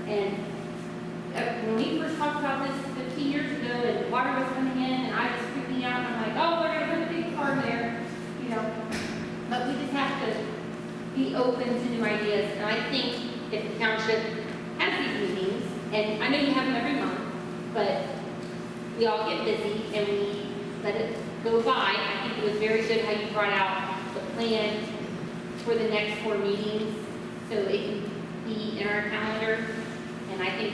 And when we first talked about this 15 years ago, and water was coming in, and I was freaking out, and I'm like, oh, we're gonna put a big farm there, you know. But we just have to be open to new ideas, and I think if the township has these meetings, and I know you have them every month, but we all get busy and we let it go by. I think it was very good how you brought out the plan for the next 4 meetings, so it can be in our calendar. And I think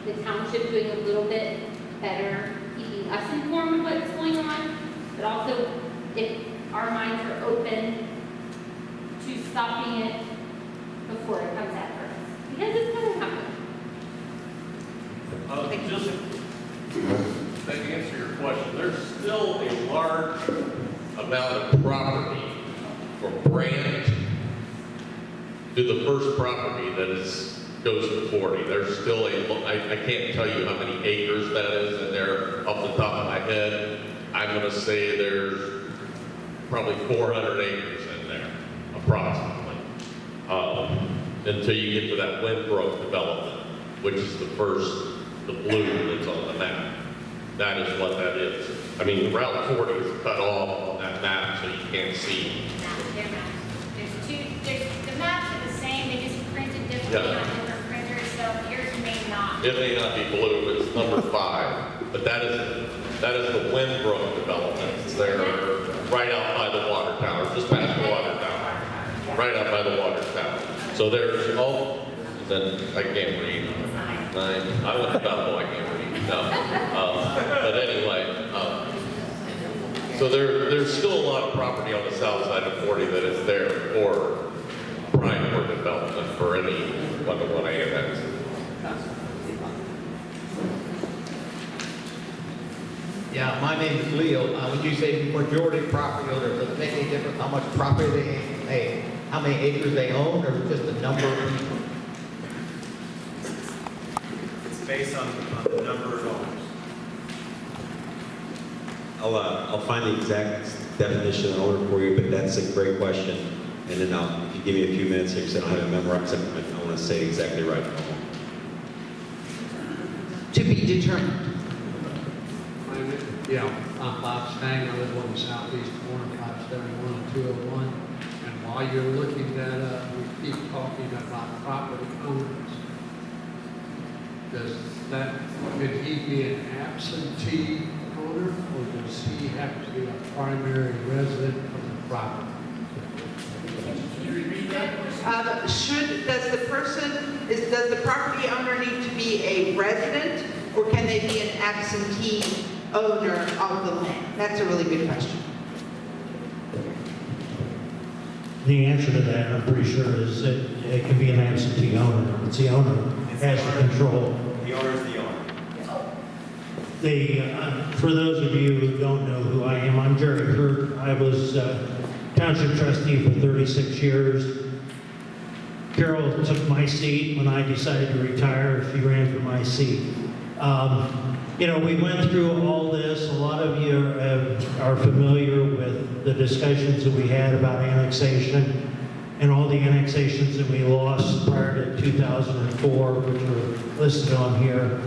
the township doing a little bit better, keeping us informed of what's going on, but also if our minds are open to stopping it before it comes after us. Because it's going to happen. Just to answer your question, there's still a large amount of property from Brand to the first property that goes to 40. There's still I can't tell you how many acres that is in there off the top of my head. I'm going to say there's probably 400 acres in there, approximately. Until you get to that Windbrook development, which is the blue that's on the map. That is what that is. I mean, Route 40 is cut off on that map, so you can't see. The maps are the same, they just printed differently on different printers, so yours may not. It may not be blue, it's number 5, but that is the Windbrook development. It's there, right out by the water tower, just past the water tower, right out by the water tower. So there's then I can't read. I went to Bethel, I can't read. No, but anyway, so there's still a lot of property on the south side of 40 that is there for prime for development for anyone to want to annex. Yeah, my name is Leo. When you say majority property owner, does it make any difference how much property how many acres they own, or just the number of people? It's based on the number of owners. I'll find the exact definition of owner for you, but that's a great question. And then if you give me a few minutes here, because I don't have it memorized, I want to say it exactly right. To be determined. Yeah, I'm Bob Stang. I live on the southeast corner, 571 and 201. And while you're looking that up, we keep talking about property owners. Does that, could he be an absentee owner, or does he have to be a primary resident of the property? Does the property owner need to be a resident, or can they be an absentee owner of the land? That's a really good question. The answer to that, I'm pretty sure, is that it can be an absentee owner. It's the owner who has the control. The owner is the owner. For those of you who don't know who I am, I'm Jerry Hurt. I was township trustee for 36 years. Carol took my seat when I decided to retire. She ran for my seat. You know, we went through all this. A lot of you are familiar with the discussions that we had about annexation and all the annexations that we lost prior to 2004, which were listed on here.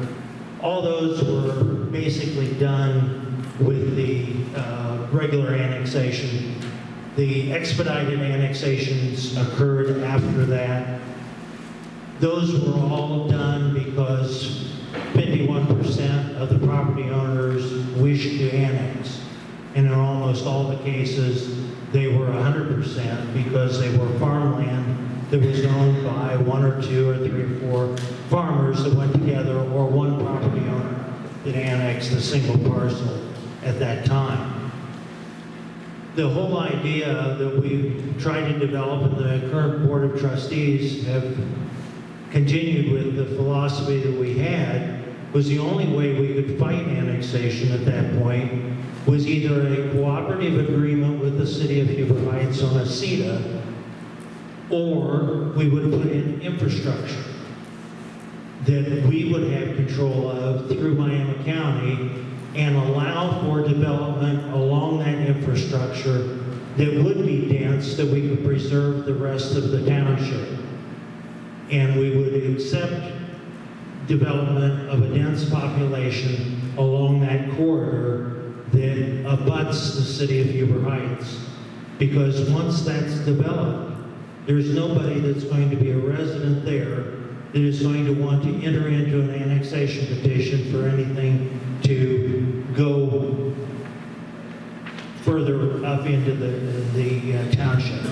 All those were basically done with the regular annexation. The expedited annexations occurred after that. Those were all done because 51% of the property owners wished to annex. And in almost all the cases, they were 100% because they were farmland that was owned by 1 or 2 or 3 or 4 farmers that went together, or one property owner that annexed a single parcel at that time. The whole idea that we tried to develop, and the current Board of Trustees have continued with the philosophy that we had, was the only way we could fight annexation at that point was either a cooperative agreement with the city of Huber Heights on a CETA, or we would put in infrastructure that we would have control of through Miami County and allow for development along that infrastructure that would be dense, that we could preserve the rest of the township. and we would accept development of a dense population along that corridor that abuts the city of Huber Heights. Because once that's developed, there's nobody that's going to be a resident there that is going to want to enter into an annexation petition for anything to go further up into the township.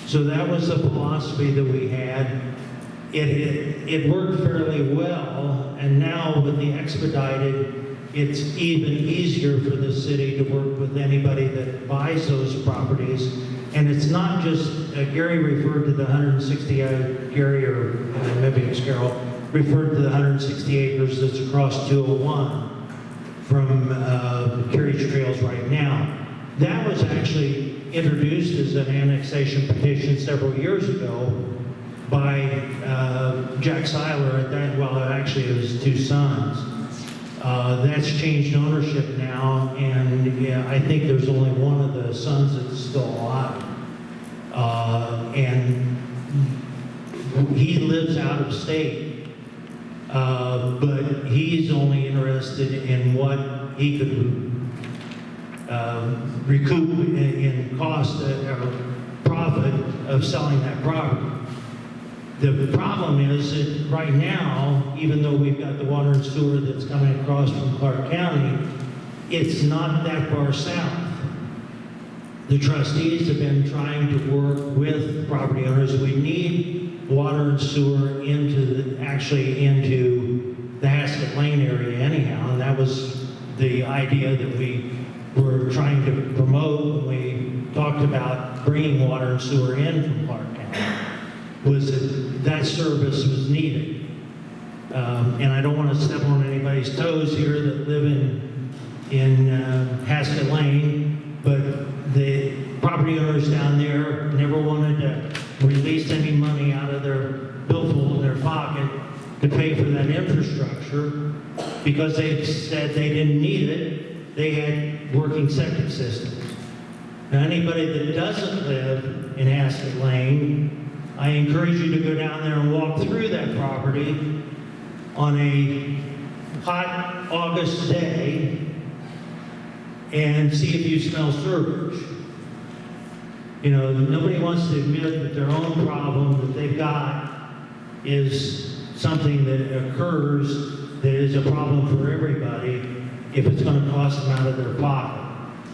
So that was the philosophy that we had. It worked fairly well, and now with the expedited, it's even easier for the city to work with anybody that buys those properties. And it's not just, Gary referred to the 160, Gary or maybe it's Carol, referred to the 160 acres that's across 201 from the carriage trails right now. That was actually introduced as an annexation petition several years ago by Jack Seiler at that, well, actually it was two sons. That's changed ownership now, and yeah, I think there's only one of the sons that's still alive. And he lives out of state, but he's only interested in what he could recoup in cost or profit of selling that property. The problem is that right now, even though we've got the water and sewer that's coming across from Clark County, it's not that far south. The trustees have been trying to work with property owners. We need water and sewer into the Haskett Lane area anyhow, and that was the idea that we were trying to promote when we talked about bringing water and sewer in from Clark County, was that service was needed. And I don't want to step on anybody's toes here that live in Haskett Lane, but the property owners down there never wanted to release any money out of their billfold in their pocket to pay for that infrastructure because they said they didn't need it. They had working septic systems. Now, anybody that doesn't live in Haskett Lane, I encourage you to go down there and walk through that property on a hot August day and see if you smell sewage. You know, nobody wants to admit that their own problem that they've got is something that occurs that is a problem for everybody if it's going to cost them out of their pocket.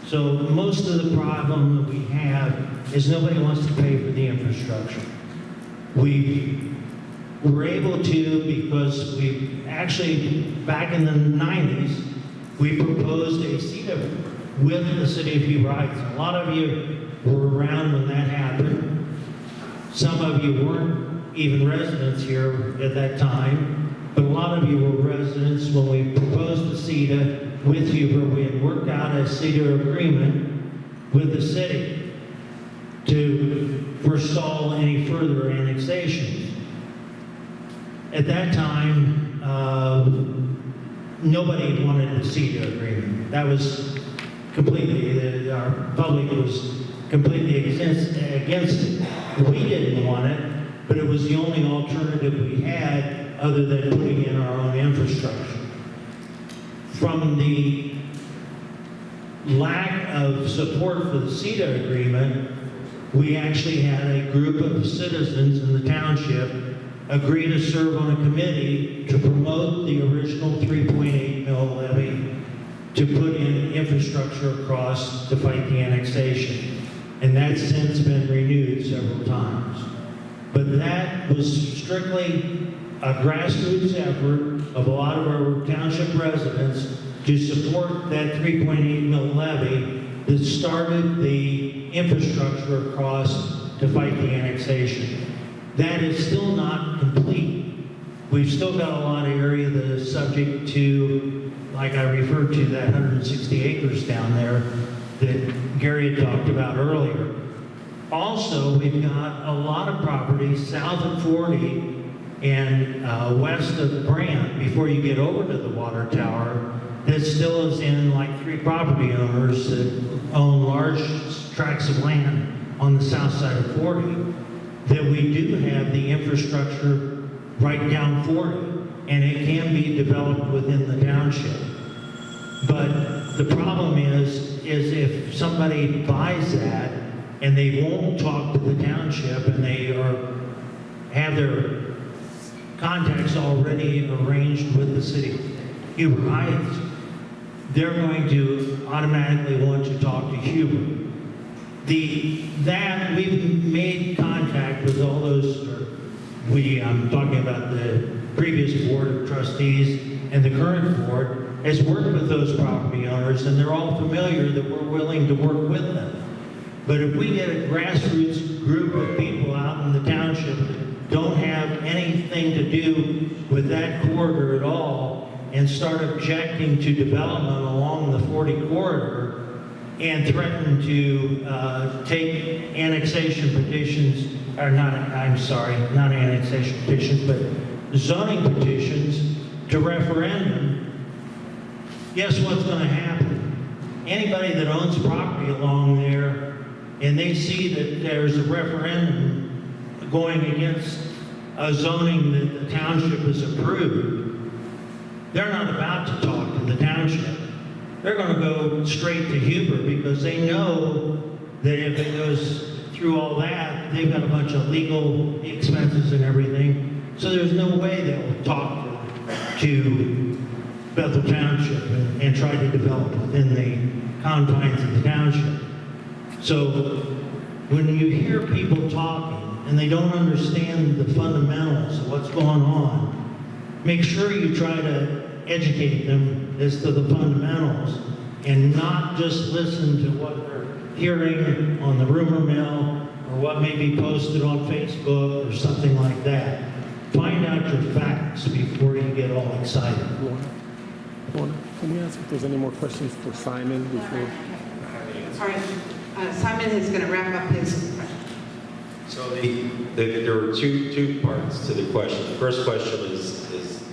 So most of the problem that we have is nobody wants to pay for the infrastructure. We were able to because we actually, back in the 90s, we proposed a CETA with the city of Huber Heights. A lot of you were around when that happened. Some of you weren't even residents here at that time, but a lot of you were residents when we proposed the CETA with Huber. We had worked out a CETA agreement with the city to forestall any further annexations. At that time, nobody wanted the CETA agreement. That was completely, our public was completely against it. We didn't want it, but it was the only alternative we had other than putting in our own infrastructure. From the lack of support for the CETA agreement, we actually had a group of citizens in the township agree to serve on a committee to promote the original 3.8 mil levy to put in infrastructure across to fight the annexation. And that's since been renewed several times. But that was strictly a grassroots effort of a lot of our township residents to support that 3.8 mil levy that started the infrastructure across to fight the annexation. That is still not complete. We've still got a lot of area that is subject to, like I referred to, that 160 acres down there that Gary had talked about earlier. Also, we've got a lot of properties south of 40 and west of Brant, before you get over to the water tower, that still is in like 3 property owners that own large tracts of land on the south side of 40, that we do have the infrastructure right down 40, and it can be developed within the township. But the problem is if somebody buys that and they won't talk to the township and they have their contacts already arranged with the city Huber Heights, they're going to automatically want to talk to Huber. We've made contact with all those, I'm talking about the previous board of trustees and the current board, has worked with those property owners, and they're all familiar that we're willing to work with them. But if we get a grassroots group of people out in the township that don't have anything to do with that corridor at all, and start objecting to development along the 40 corridor, and threaten to take annexation petitions, or not annexation petitions, but zoning petitions to referendum, guess what's going to happen? Anybody that owns property along there and they see that there's a referendum going against a zoning that the township has approved, they're not about to talk to the township. They're going to go straight to Huber because they know that if it goes through all that, they've got a bunch of legal expenses and everything. So there's no way they'll talk to Bethel Township and try to develop within the confines of the township. So when you hear people talking and they don't understand the fundamentals of what's going on, make sure you try to educate them as to the fundamentals and not just listen to what they're hearing on the rumor mill or what may be posted on Facebook or something like that. Find out your facts before you get all excited. Lorna, can we ask if there's any more questions for Simon before? All right, Simon is going to wrap up his question. So there were two parts to the question. The first question is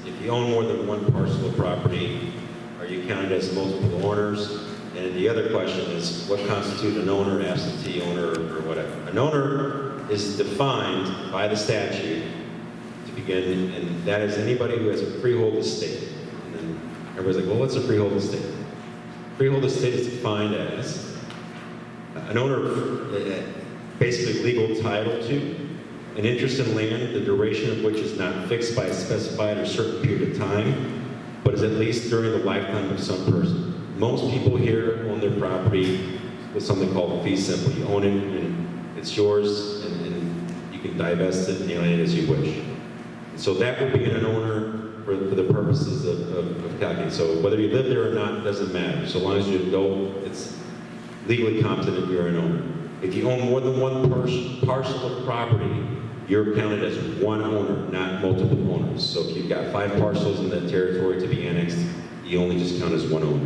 if you own more than one parcel of property, are you counted as multiple owners? And the other question is what constitutes an owner, absentee owner, or whatever. An owner is defined by the statute to begin, and that is anybody who has a freehold estate. And then everybody's like, well, what's a freehold estate? Freehold estate is defined as an owner, basically legal title to an interest in land, the duration of which is not fixed by a specified or certain period of time, but is at least during the lifetime of some person. Most people here own their property with something called a fee simple. You own it and it's yours, and you can divest it and alienate it as you wish. So that would be an owner for the purposes of calculating. So whether you live there or not doesn't matter. So long as you know it's legally competent, you're an owner. If you own more than one parcel of property, you're counted as one owner, not multiple owners. So if you've got 5 parcels in that territory to be annexed, you only just count as one owner.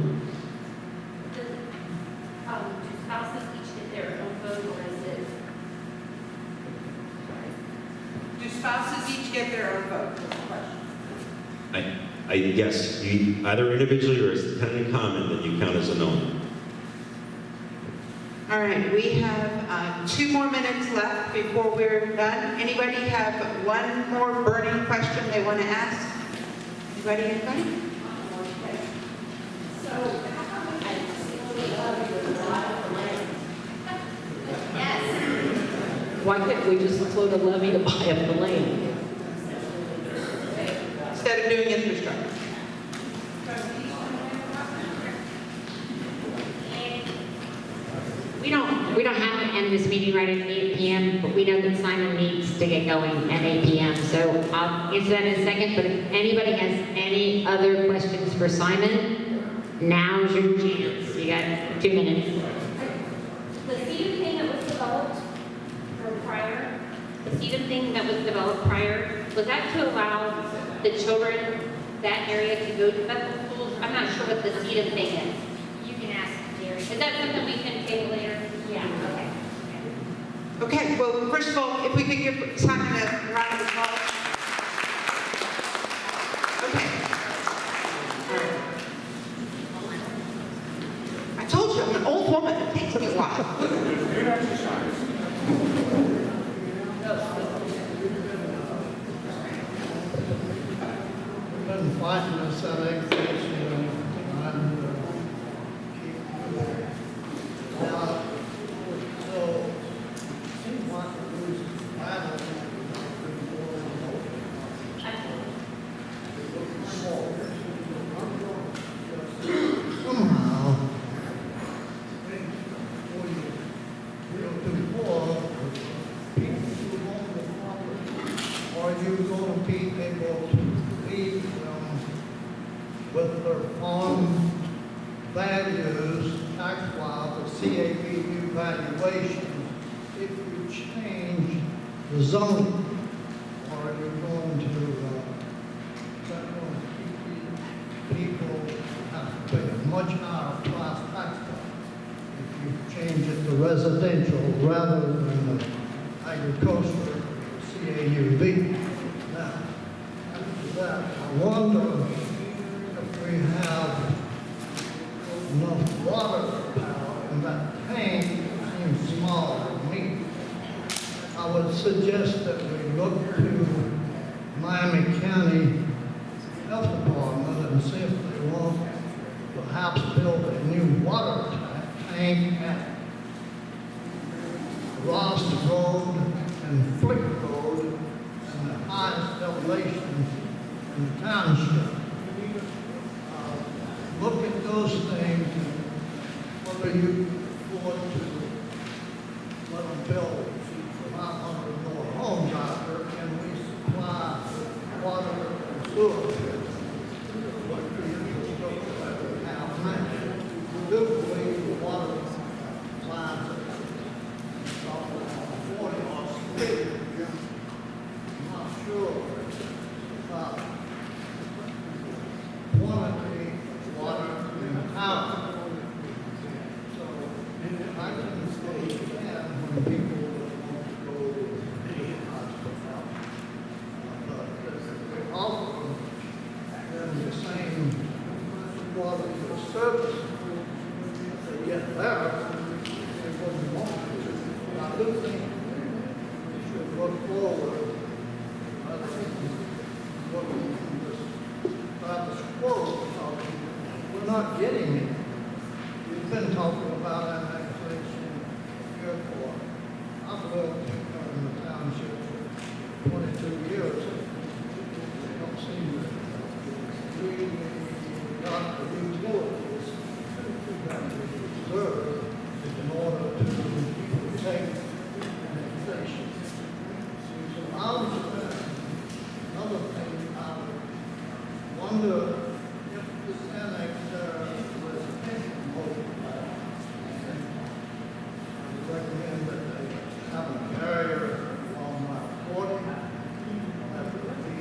Do spouses each get their own vote, or is it? Do spouses each get their own vote? Yes, you either individually or as a tenant in common, then you count as an owner. All right, we have 2 more minutes left before we're done. Anybody have one more burning question they want to ask? Anybody? Why can't we just float a levy to buy up the land? Instead of doing infrastructure. We don't have to end this meeting right at 8 p.m., but we know that Simon needs to get going at 8 p.m. So I'll answer that in a second, but if anybody has any other questions for Simon, now's your chance. You got 2 minutes. The CEDAM thing that was developed prior, was that to allow the children that area to go to Bethel schools? I'm not sure what the CEDAM thing is. You can ask Gary. Is that something we can table later? Yeah. Okay. Okay, well, first of all, if we could give Simon a round of applause. Okay. I told you, I'm an old woman. It takes me a while. fighting this annexation and keep moving. Now, so, it seems like we're losing battle. Somehow, before you go too far, people who own the property, are you going to be able to leave them with their farm values, tax-wise, the CAPU valuations, if you change the zoning? Or are you going to, is that going to keep people have to pay a much higher price tax if you change it to residential rather than the agricultural CAUV? Now, after that, I wonder if we have enough water power in that tank, seems small to me. I would suggest that we look to Miami County Health Department and see if they want to perhaps build a new water tank at Ross Road and Flick Road and the highest elevation in the township. Look at those things, whether you afford to let them build 500 more homes out there, and we supply water and sewer. What the infrastructure that we have now. We do believe the water lines are 40 or 50. I'm not sure about quantity of water and power. So I can stay when people offer them the same quality of service that they get there, they wouldn't want to. But I do think we should look forward rather than looking from this status quo, because we're not getting it. We've been talking about annexation here for, I've lived in the township for 22 years. Don't seem to we got the utilities that we deserve in order to take annexation. So I was another thing, I wonder if this annex residential mode, I would recommend that they have a barrier along Route 40. That would be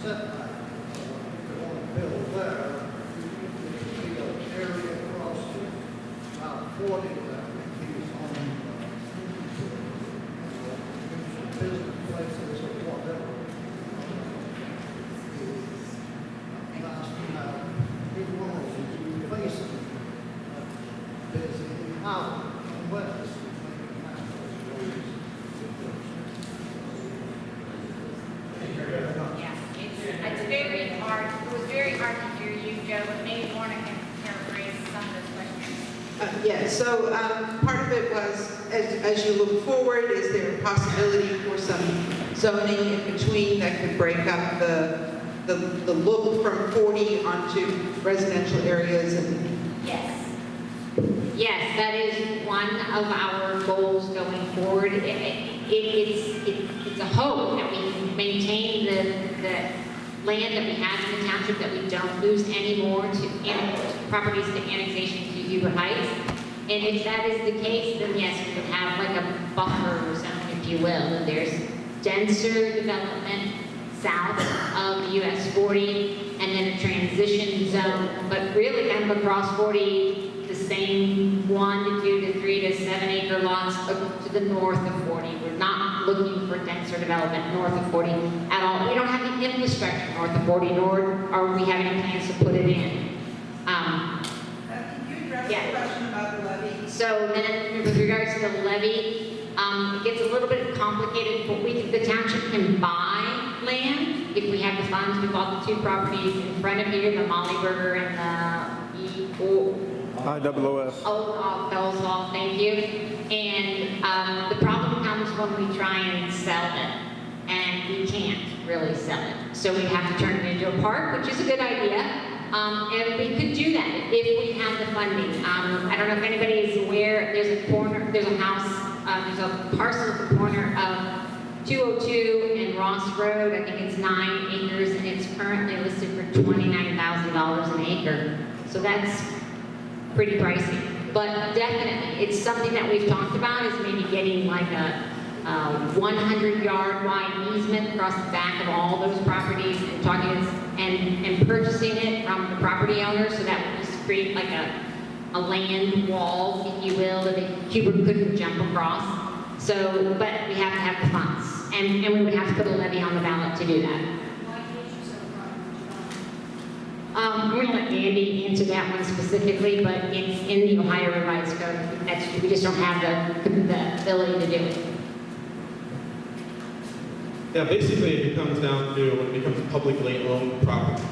setback. If they want to build there, it would be an area across Route 40 that would be on business places or whatever. Nice to have big ones facing busy out and west. Yeah, it's very hard, it was very hard to hear you, Joe, but maybe Lorna can paraphrase some of those questions. Yes, so part of it was, as you look forward, is there a possibility for some zoning in between that could break up the look from 40 onto residential areas? And Yes. Yes, that is one of our goals going forward. It's a hope that we can maintain the land that we have in the township, that we don't lose any more to properties to annexation to Huber Heights. And if that is the case, then yes, we would have like a buffer zone, if you will. And there's denser development south of US 40, and then a transition zone, but really kind of across 40, the same 1 to 2 to 3 to 7 acre lots to the north of 40. We're not looking for denser development north of 40 at all. We don't have the infrastructure north of 40, nor are we having any plans to put it in. Can you address Yeah. the question about the levy? So then, with regards to the levy, It gets a little bit complicated, but the township can buy land if we have the funds. We bought the two properties in front of here, the Molly Burger and IOOF. Bellswall, thank you. And the problem comes when we try and sell it, and we can't really sell it. So we have to turn it into a park, which is a good idea. And we could do that if we have the funding. I don't know if anybody is aware, there's a house, there's a parcel at the corner of 202 and Ross Road. I think it's 9 acres, and it's currently listed for $29,000 an acre. So that's pretty pricey. But definitely, it's something that we've talked about, is maybe getting like a 100-yard wide easement across the back of all those properties, and purchasing it from the property owner, so that would just create like a land wall, if you will, that a Cuber couldn't jump across. So, but we have to have the funds, and we would have to put a levy on the ballot to do that. I'm going to let Andy answer that one specifically, but it's in the Ohio Revised Code. We just don't have the ability to do it. Yeah, basically it comes down to when it becomes publicly owned property.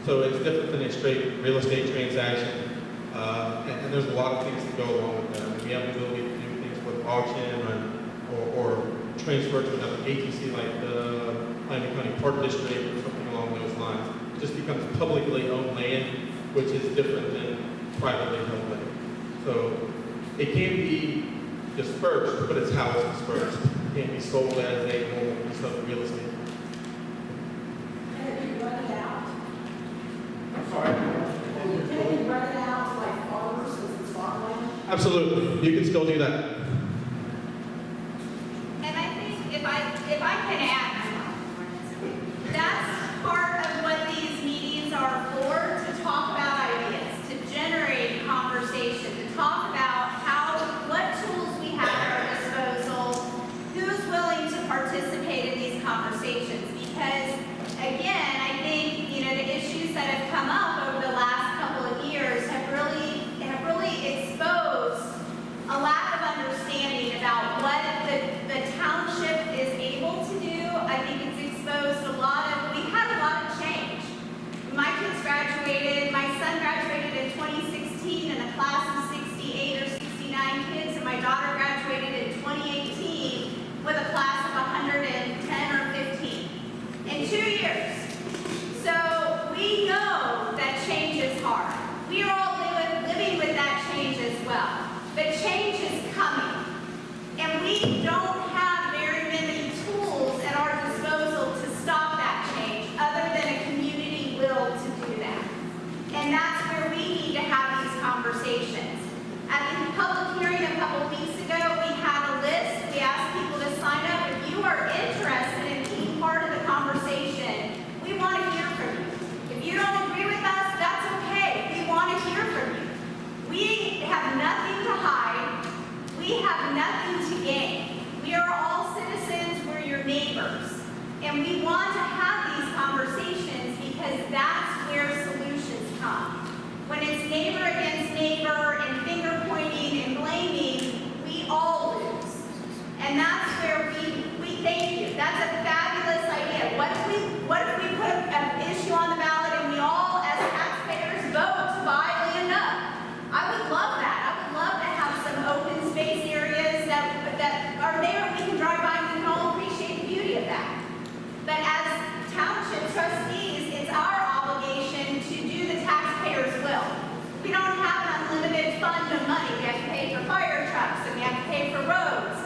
So it's different than a straight real estate transaction. And there's a lot of things that go along with that. We have the ability to do things with auction or transfer to another agency like the Miami County Park District or something along those lines. It just becomes publicly owned land, which is different than privately owned land. So it can be dispersed, but it's how it's dispersed. It can't be sold as a normal piece of real estate. Can it be rented out? I'm sorry? Can it be rented out to like farmers since it's farmland? Absolutely, you can still do that. And I think if I can add, that's part of what these meetings are for, to talk about ideas, to generate conversation, to talk about what tools we have at our disposal, who's willing to participate in these conversations. Because again, I think, the issues that have come up over the last couple of years have really exposed a lack of understanding about what the township is able to do. I think it's exposed we've had a lot of change. My kids graduated, my son graduated in 2016 in a class of 68 or 69 kids, and my daughter graduated in 2018 with a class of 110 or 15 in 2 years. So we know that change is hard. We are all living with that change as well. But change is coming. And we don't have very many tools at our disposal to stop that change, other than a community will to do that. And that's where we need to have these conversations. At the public hearing a couple weeks ago, we had a list. We asked people to sign up. If you are interested in being part of the conversation, we want to hear from you. If you don't agree with us, that's okay. We want to hear from you. We have nothing to hide. We have nothing to gain. We are all citizens. We're your neighbors. And we want to have these conversations because that's where solutions come. When it's neighbor against neighbor and finger pointing and blaming, we all lose. And that's where we thank you. That's a fabulous idea. What if we put an issue on the ballot and we all, as taxpayers, vote to buy land up? I would love that. I would love to have some open space areas that are there. We can drive by and we can all appreciate the beauty of that. But as township trustees, it's our obligation to do the taxpayers' will. We don't have an unlimited fund of money. We have to pay for fire trucks and we have to pay for roads.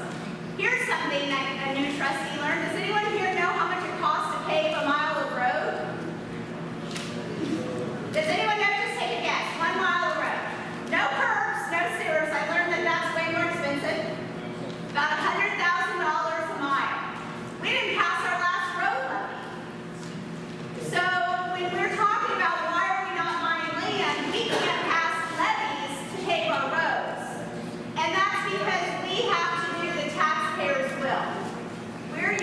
Here's something that a new trustee learned. Does anyone here know how much it costs to pave a mile of road? Does anyone know? Just take a guess. 1 mile of road. No curbs, no sewers. I learned that that's way more expensive. About $100,000 a mile. We didn't pass our last road levy. So when we're talking about why are we not buying land, we can't pass levies to pave our roads. And that's because we have to do the taxpayers' will. We're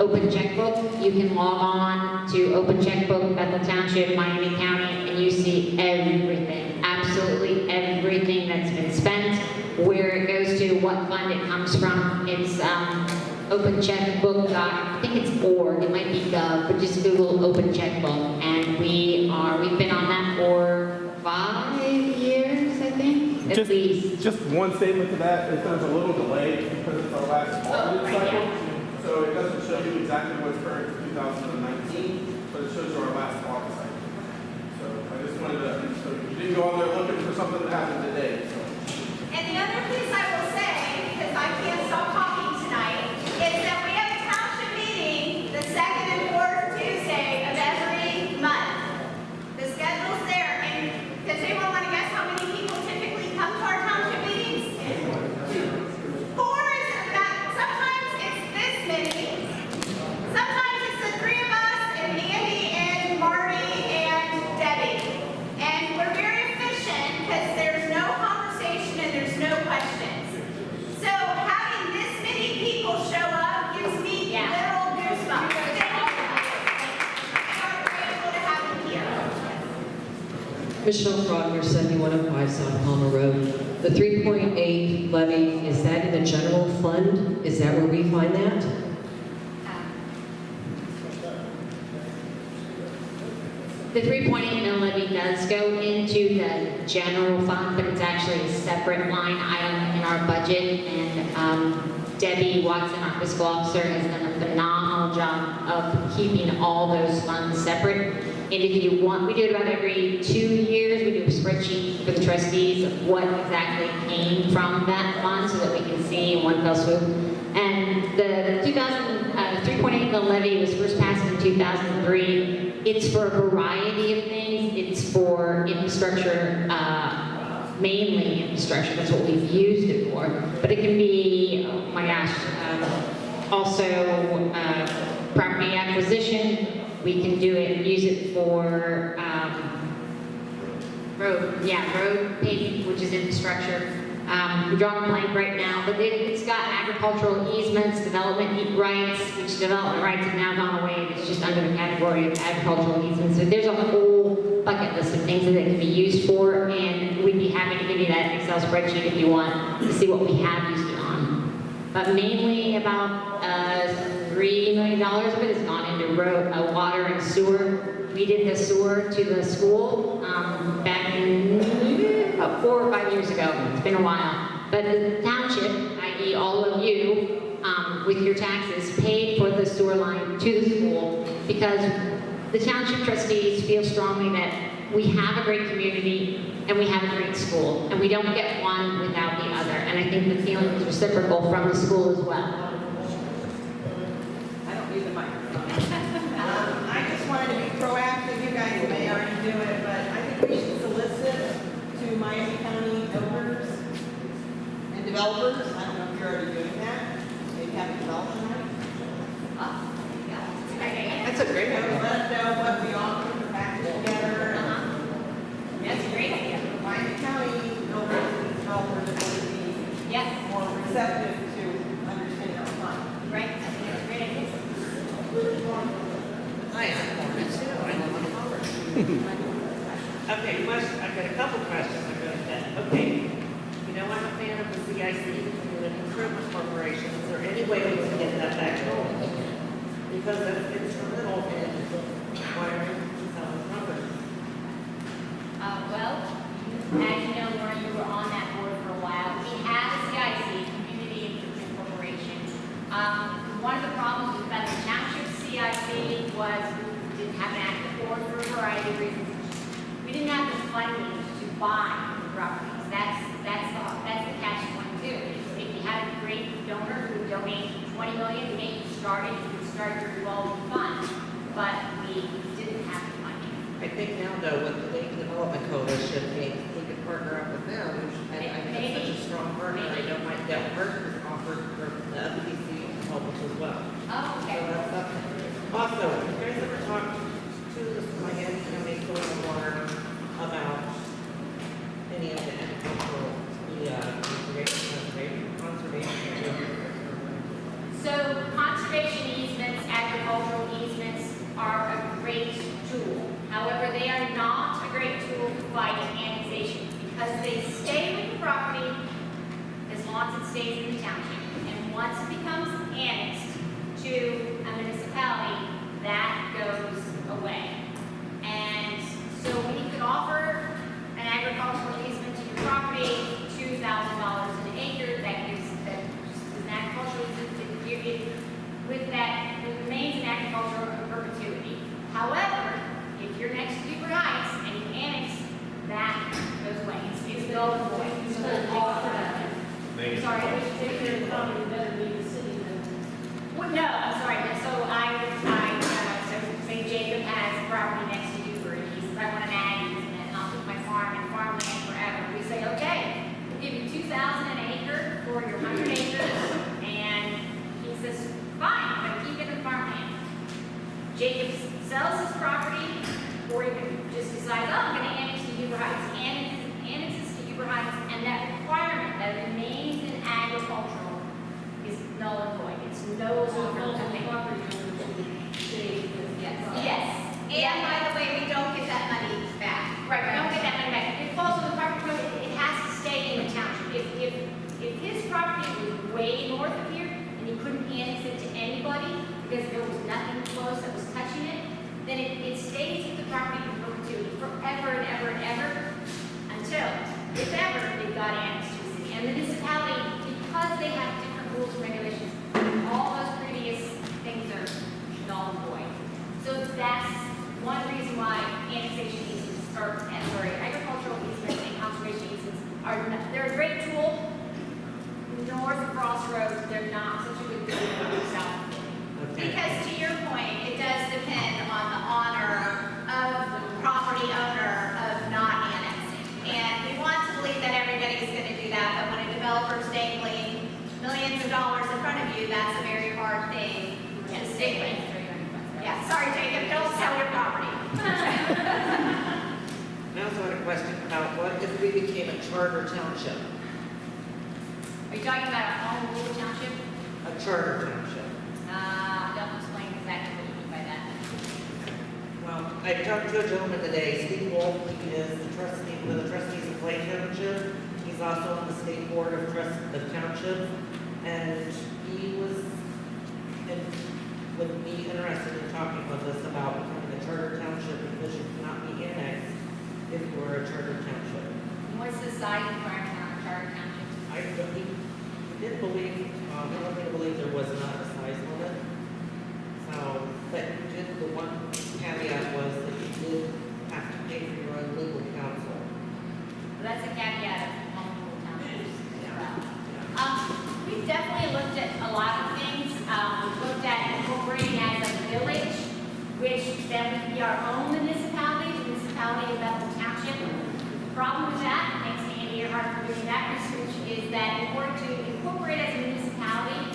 Open Checkbook. You can log on to Open Checkbook, Bethel Township, Miami County, and you see everything, absolutely everything that's been spent, where it goes to, what fund it comes from. It's Open Checkbook. I think it's org. It might be gov, but just Google Open Checkbook, and we've been on that for 5 years, I think, at least. Just one statement to that is there's a little delay because it's our last audit cycle. So it doesn't show you exactly what's current for 2019, but it shows you our last audit cycle. So I just wanted to, so you didn't go on there looking for something that happened today. So. And the other piece I will say, because I can't stop talking tonight, is that we have a township meeting the second and fourth Tuesday of every month. The schedule's there, and does anyone want to guess how many people typically come to our township meetings? 4 is about, sometimes it's this many. Sometimes it's the 3 of us, and Andy and Marty and Debbie. And we're very efficient because there's no conversation and there's no questions. So having this many people show up gives me literal goosebumps. Thank you. We are grateful to have you here. Michelle Frogner, 7105 South Palmer Road. The 3.8 levy, is that in the general fund? Is that where we find that? The 3.8 mill levy does go into the general fund, but it's actually a separate line item in our budget. And Debbie Watson, our fiscal officer, has done a phenomenal job of keeping all those funds separate. And if you want, we do it about every 2 years. We do a spreadsheet for the trustees of what exactly came from that fund so that we can see in one fell swoop. And the 3.8 mill levy was first passed in 2003. It's for a variety of things. It's for infrastructure, mainly infrastructure. That's what we've used it for. But it can be, oh my gosh, also property acquisition. We can use it for road paving, which is infrastructure. We're drawing a blank right now, but it's got agricultural easements, development rights, which development rights have now gone away. It's just under the category of agricultural easements. So there's a whole bucket list of things that it can be used for, and we'd be happy to give you that Excel spreadsheet if you want to see what we have used it on. But mainly about $3 million of it has gone into road, water and sewer. We did the sewer to the school back in about 4 or 5 years ago. It's been a while. But the township, i.e. all of you, with your taxes, paid for the sewer line to the school because the township trustees feel strongly that we have a great community and we have a great school, and we don't get one without the other. And I think the feeling is reciprocal from the school as well. I don't need the microphone. I just wanted to be proactive. You guys may already do it, but I think we should solicit to Miami County builders and developers. I don't know if you're already doing that. Maybe have a development right. That's a great idea. Let them know what we offer, the package together. That's a great idea. Miami County builders and developers would be more receptive to understanding our fund. Right, I think that's a great idea. Hi, I'm Lawrence. I live on Howard. Okay, question. I've got a couple questions. I'm going to okay. You know, I'm a fan of the CIC, Community Improvement Corporation. Is there any way we can get that back going? Because it's instrumental in acquiring some property. Well, as you know, Laura, you were on that board for a while. We have a CIC, Community Improvement Corporation. One of the problems with Bethel Township CIC was we didn't have an active board for a variety of reasons. We didn't have the funding to buy the properties. That's the catch-22. If you had a great donor who donated $20 million to get you started, you could start your revolving fund. But we didn't have the money. I think now, though, with the Lake Development Coalition, we could partner up with them. And I think it's such a strong partner. I know my debt partner offered for the FPC to help us as well. Oh, okay. So that's something. Also, have you guys ever talked to the Miami County Soil and Water about any of the agricultural, conservation? So conservation easements, as fight annexation because they stay with the property as long as it stays in the township. And once it becomes annexed to a municipality, that goes away. And so we could offer an agricultural easement to your property, $2,000 an acre, that gives, that is an agricultural easement to give you, with that, it remains an agricultural perpetuity. However, if you're next to Beaver Heights and you annex, that goes away. It's null and void. Sorry, I wish they could probably better be the city than. Well, no, I'm sorry. So so say Jacob has property next to Beaver, and he says, I want an ag easement, and I'll put my farm and farmland forever. We say, okay, we'll give you $2,000 an acre for your 100 acres, and he says, fine, but keep it in farmland. Jacob sells his property, or he can just decide, oh, I'm going to annex to Beaver Heights. Annexes to Beaver Heights, and that requirement that it remains in agricultural is null and void. It's no longer a thing. Yes. And by the way, we don't get that money back. Right, we don't get that money back. It falls on the property road, it has to stay in the township. If his property was way north of here, and he couldn't annex it to anybody, because there was nothing close that was touching it, then it stays with the property in perpetuity forever and ever and ever, until, if ever, it got annexed to the city. And the municipality, because they have different rules and regulations, all those previous things are null and void. So that's one reason why annexation easements, agricultural easements and conservation easements they're a great tool. North of Crossroads, they're not such a good tool south. Because to your point, it does depend on the honor of the property owner of not annexing. And we want to believe that everybody's going to do that, but when a developer's dangling millions of dollars in front of you, that's a very hard thing to stick with. Yeah, sorry, Jacob, don't sell your property. I also had a question about what if we became a charter township? Are you talking about a home rule township? A charter township. Don't explain exactly what you mean by that. Well, I talked to a gentleman today, Steve Wolf, he is the trustee, one of the trustees of Clay Township. He's also on the state board of township, and he would be interested in talking with us about becoming a charter township because you cannot be annexed if you are a charter township. What's the size requirement on a charter township? He did believe, he wanted me to believe there was not a size limit. So, but he did, the one caveat was that you did have to pay for your own legal counsel. Well, that's a caveat of home rule townships as well. We've definitely looked at a lot of things. We've looked at incorporating as a village, which then would be our own municipality, the municipality of Bethel Township. The problem with that, thanks to Andy Earhart for doing that research, is that in order to incorporate as a municipality,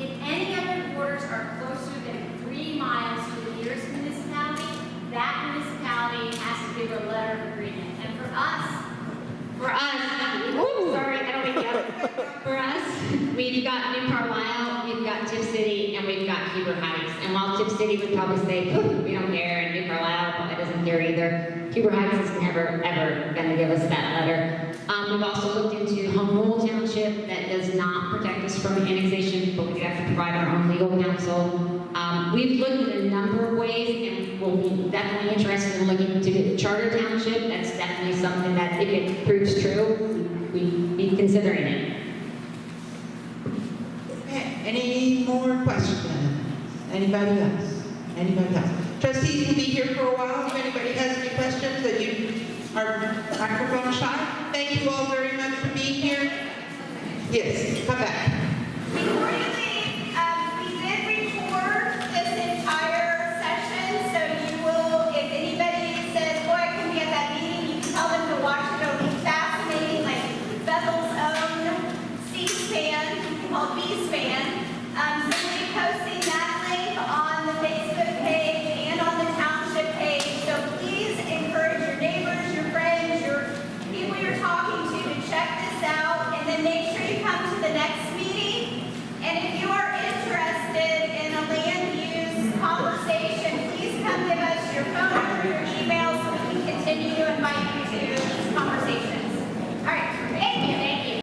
if any of your borders are closer than 3 miles to the nearest municipality, that municipality has to give a letter of agreement. And for us, sorry, I don't mean to yell. For us, we've got New Carlisle, we've got Tip City, and we've got Beaver Heights. And while Tip City would probably say, we don't care, and New Carlisle probably doesn't care either, Beaver Heights is never, ever going to give us that letter. We've also looked into Home Rule Township that does not protect us from annexation, but we do have to provide our own legal counsel. We've looked at a number of ways, and we'll be definitely interested in looking into Charter Township. That's definitely something that, if it proves true, we'd be considering it. Okay, any more questions? Anybody else? Anybody else? Trustees will be here for a while. If anybody has any questions that you are microphone shy. Thank you all very much for being here. Yes, come back. Before you leave, we did record this entire session, so you will, if anybody says, boy, I couldn't be at that meeting, you can tell them to watch it. It'll be fascinating, like Bethel's own C-SPAN, called B-SPAN. Simply posting that link on the Facebook page and on the township page. So please encourage your neighbors, your friends, your people you're talking to check this out, and then make sure you come to the next meeting. And if you are interested in a land use conversation, please come give us your phone number, your email, so we can continue to invite